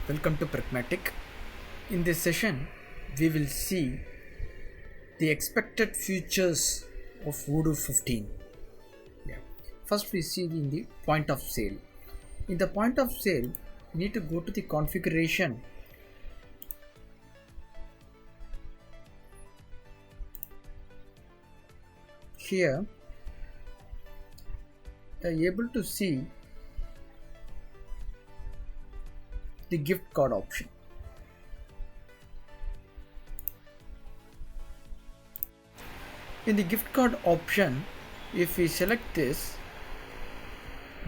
Welcome to Pragmatic. In this session, we will see the expected futures of Voodoo 15. Yeah. First, we see in the point of sale. In the point of sale, we need to go to the configuration. Here, you are able to see the gift card option. In the gift card option, if we select this,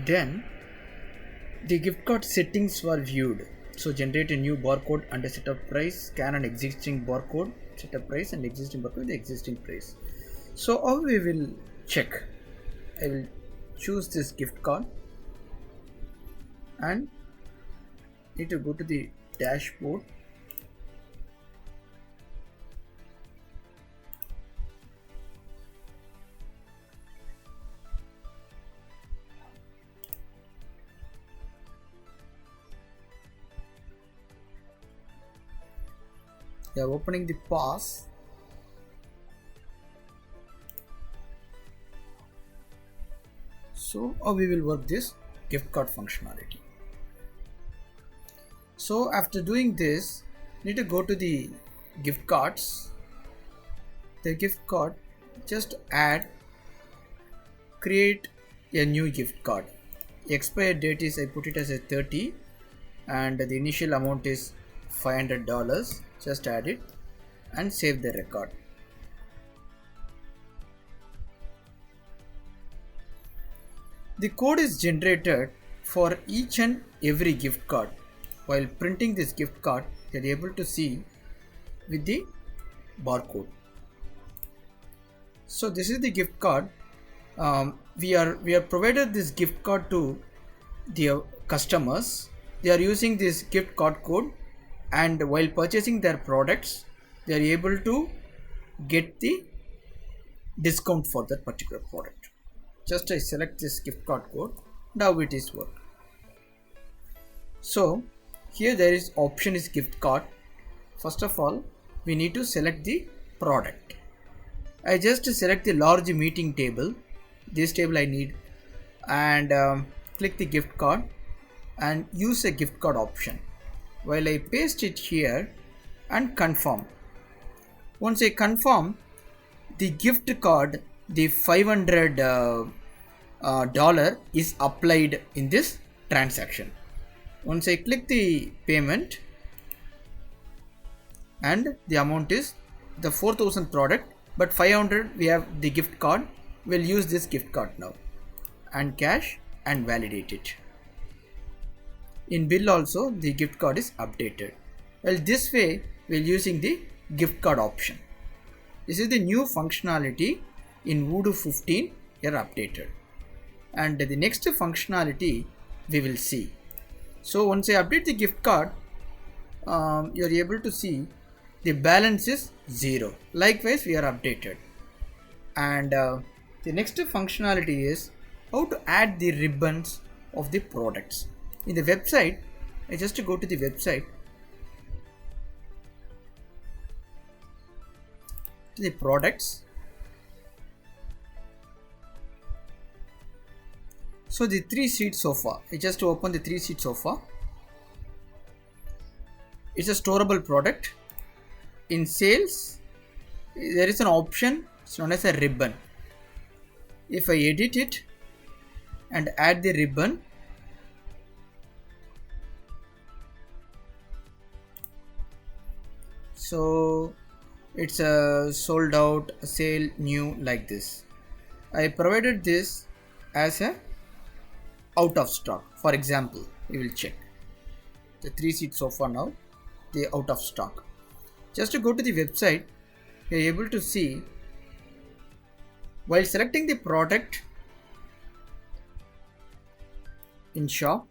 then the gift card settings were viewed. So generate a new barcode and a setup price, scan an existing barcode, setup price and existing barcode, the existing price. So how we will check? I will choose this gift card and need to go to the dashboard. We are opening the pass. So how we will work this gift card functionality. So after doing this, need to go to the gift cards. The gift card, just add, create a new gift card. The expired date is, I put it as a 30 and the initial amount is $500. Just add it and save the record. The code is generated for each and every gift card. While printing this gift card, you are able to see with the barcode. So this is the gift card. We are provided this gift card to the customers. They are using this gift card code, and while purchasing their products, they are able to get the discount for that particular product. Just I select this gift card code. Now it is work. So here there is option is gift card. First of all, we need to select the product. I just select the large meeting table. This table I need, and click the gift card and use a gift card option. While I paste it here and confirm. Once I confirm, the gift card, the $500 is applied in this transaction. Once I click the payment and the amount is the 4,000 product, but 500 we have the gift card. We'll use this gift card now and cash and validate it. In bill also the gift card is updated. Well, this way we're using the gift card option. This is the new functionality in Voodoo 15 here updated. And the next functionality we will see. So once I update the gift card, you are able to see the balance is 0. Likewise, we are updated. And the next functionality is how to add the ribbons of the products. In the website, I just go to the website, to the products. So the 3-seat sofa, I just open the 3-seat sofa. It's a storable product. In sales, there is an option, it's known as a ribbon. If I edit it and add the ribbon, so it's a sold out, sale, new, like this. I provided this as a out of stock. For example, we will check the 3-seat sofa now, they out of stock. Just to go to the website, you are able to see while selecting the product in shop,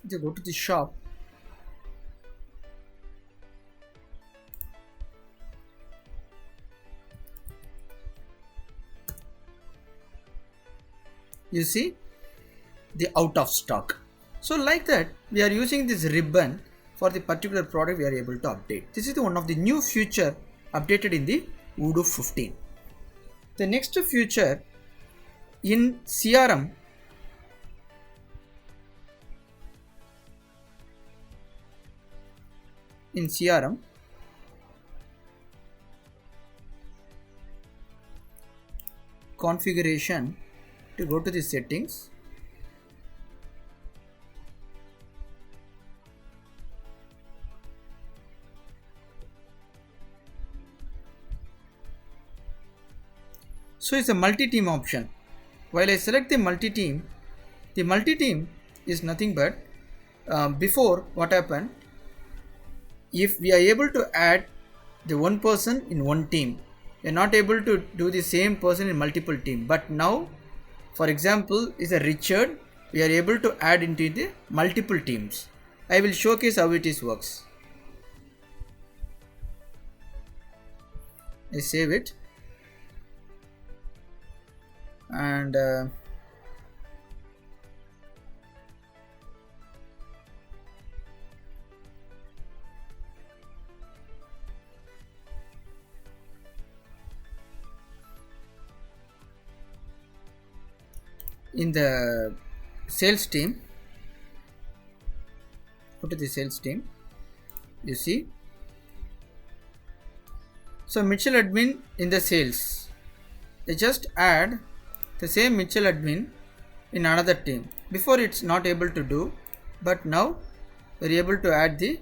You go to the shop. You see the out of stock. So like that, we are using this ribbon for the particular product we are able to update. This is the one of the new feature updated in the Odoo 15. The next feature in CRM, configuration, to go to the settings. So it's a multi-team option. While I select the multi-team is nothing but before what happened, if we are able to add the one person in one team, we are not able to do the same person in multiple team. But now, for example, is a Richard, we are able to add into the multiple teams. I will showcase how it is works. I save it, and in the sales team, go to the sales team, you see. So Mitchell admin in the sales, they just add the same Mitchell admin in another team. Before it's not able to do, but now we're able to add the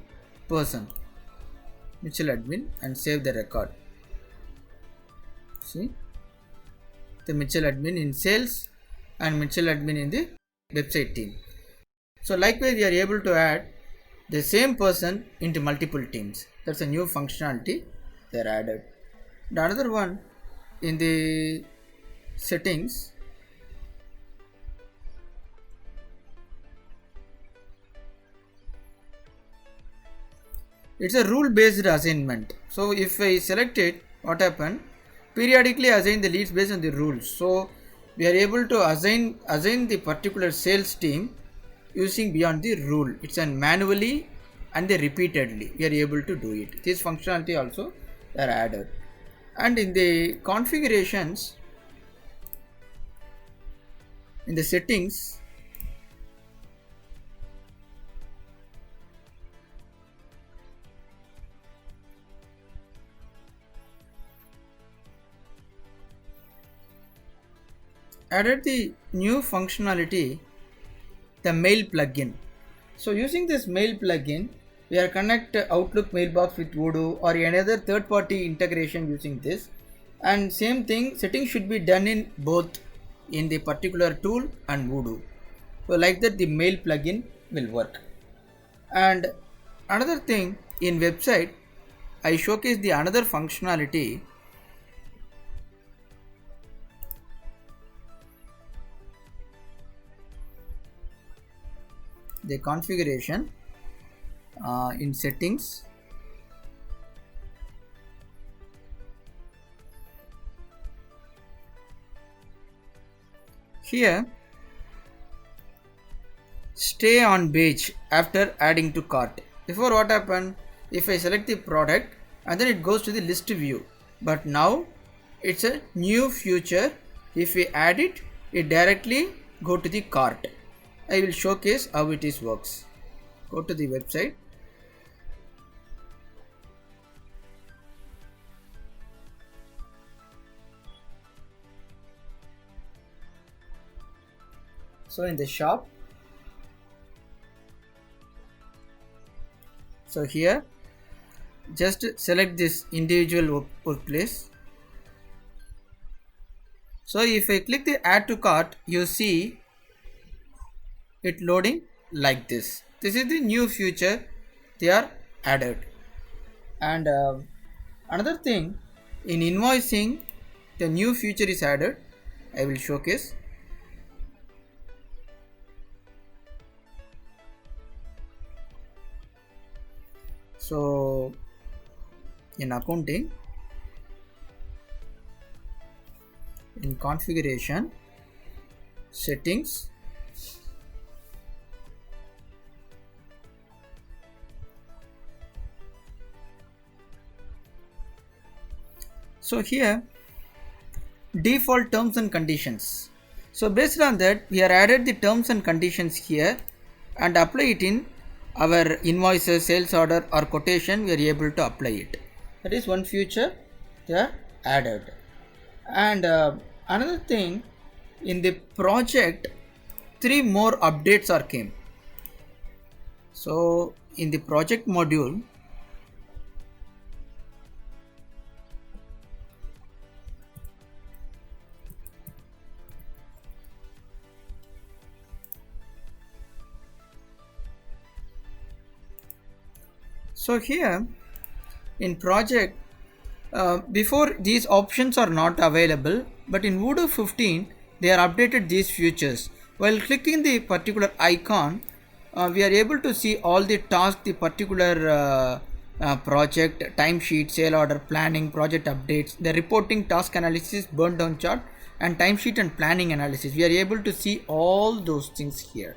person Mitchell admin and save the record. See the Mitchell admin in sales and Mitchell admin in the website team. So likewise, we are able to add the same person into multiple teams. That's a new functionality they are added. The another one in the settings, it's a rule based assignment. So if I select it, what happened? Periodically assign the leads based on the rules. So we are able to assign the particular sales team using beyond the rule. It's an manually and the repeatedly we are able to do it. This functionality also are added. And in the configurations, in the settings, added the new functionality, the mail plugin. So using this mail plugin, we are connect Outlook mailbox with Odoo or any other third party integration using this, and same thing, settings should be done in both in the particular tool and Odoo. So like that the mail plugin will work. And another thing, in website I showcase the another functionality, the configuration in settings. Here, stay on page after adding to cart. Before what happened? If I select the product and then it goes to the list view, but now it's a new feature. If we add it, it directly go to the cart. I will showcase how it is works. Go to the website. So in the shop, so here just select this individual workplace. So if I click the add to cart, you see it loading like this. This is the new feature they are added. And another thing, in invoicing, the new feature is added. I will showcase. So in accounting, in configuration, settings, so here default terms and conditions. So based on that, we are added the terms and conditions here and apply it in our invoices, sales order or quotation. We are able to apply it. That is one feature they are added. And another thing, in the project, 3 more updates are came. So in the project module, so here in project, before these options are not available, but in Voodoo 15 they are updated these features. While clicking the particular icon, we are able to see all the tasks, the particular project, timesheet, sale order, planning, project updates, the reporting, task analysis, burn down chart, and timesheet and planning analysis. We are able to see all those things here.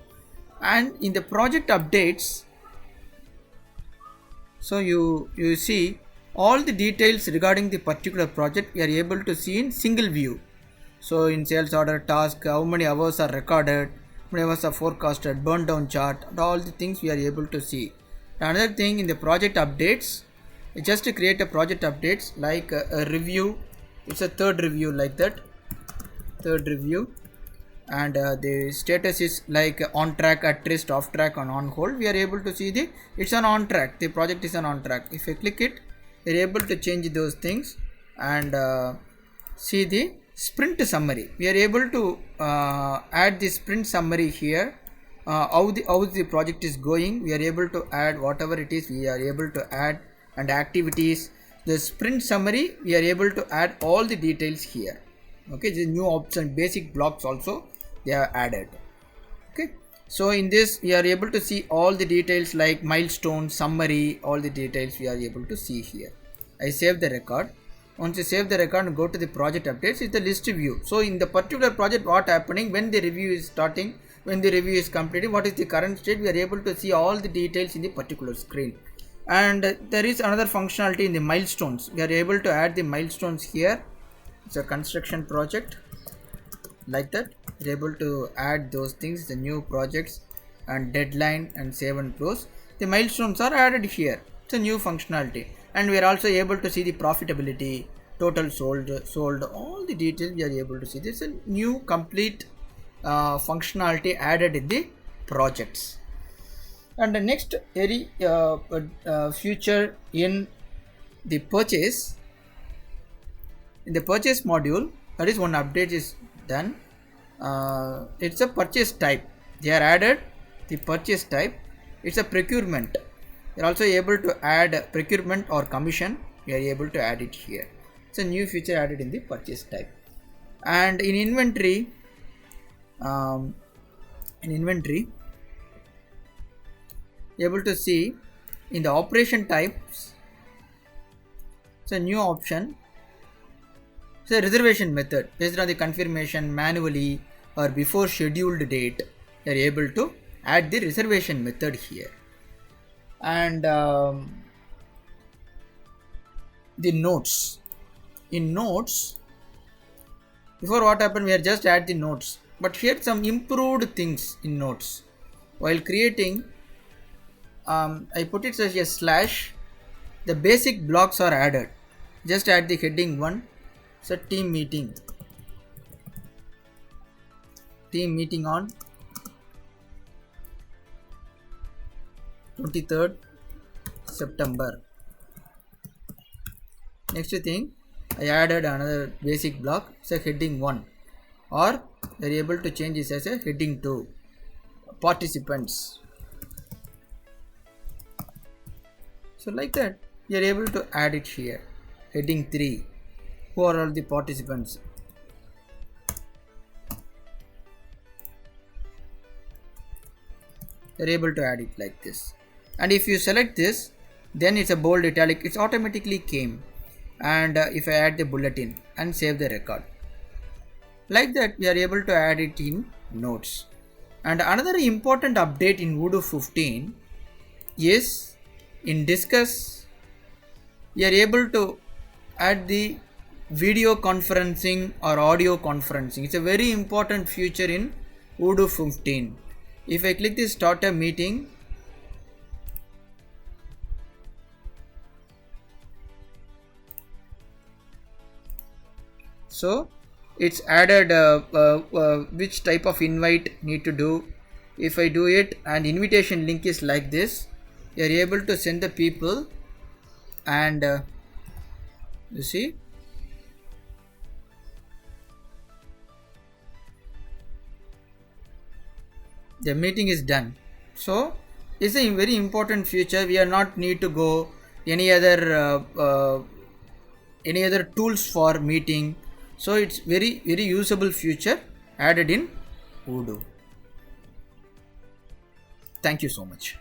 And in the project updates, so you see all the details regarding the particular project we are able to see in single view. So in sales order, task, how many hours are recorded, how many hours are forecasted, burn down chart, all the things we are able to see. Another thing, in the project updates, just to create a project updates like a review, it's a third review like that, third review, and the status is like on track, at rest, off track, and on hold. We are able to see the it's on track, the project is on track. If I click it, we are able to change those things and see the sprint summary. We are able to add the sprint summary here, how the project is going. We are able to add whatever it is, we are able to add, and activities, the sprint summary, we are able to add all the details here. Okay, the new option, basic blocks also they are added. Okay, so in this we are able to see all the details like milestone, summary, all the details we are able to see here. I save the record. Once you save the record and go to the project updates, it's the list view. So in the particular project, what happening, when the review is starting, when the review is completing, what is the current state, we are able to see all the details in the particular screen. And there is another functionality in the milestones. We are able to add the milestones here. It's a construction project like that. We're able to add those things, the new projects and deadline and save and close. The milestones are added here. It's a new functionality, and we are also able to see the profitability, total sold, all the details we are able to see. This is a new complete functionality added in the projects. And the next very feature in the purchase, in the purchase module, that is one update is done. It's a purchase type. They are added the purchase type. It's a procurement. You're also able to add procurement or commission. We are able to add it here. It's a new feature added in the purchase type. And in inventory, able to see in the operation types, it's a new option. It's a reservation method based on the confirmation manually or before scheduled date. You are able to add the reservation method here. And the notes. In notes, before what happened, we are just add the notes. But here some improved things in notes. While creating, I put it as a slash. The basic blocks are added. Just add the heading 1. It's a team meeting. Team meeting on 23rd September. Next thing, I added another basic block. It's a heading 1, or we are able to change this as a heading 2. Participants. So like that, we are able to add it here. Heading 3. Who are all the participants? You are able to add it like this. And if you select this, then it's a bold italic, it's automatically came. And if I add the bulletin and save the record, like that we are able to add it in notes. And another important update in Odoo 15 is in Disqus we are able to add the video conferencing or audio conferencing. It's a very important feature in Odoo 15. If I click this start a meeting, so it's added which type of invite need to do. If I do it and invitation link is like this, you are able to send the people, and you see the meeting is done. So it's a very important feature. We are not need to go any other tools for meeting. So it's very usable feature added in Odoo. Thank you so much.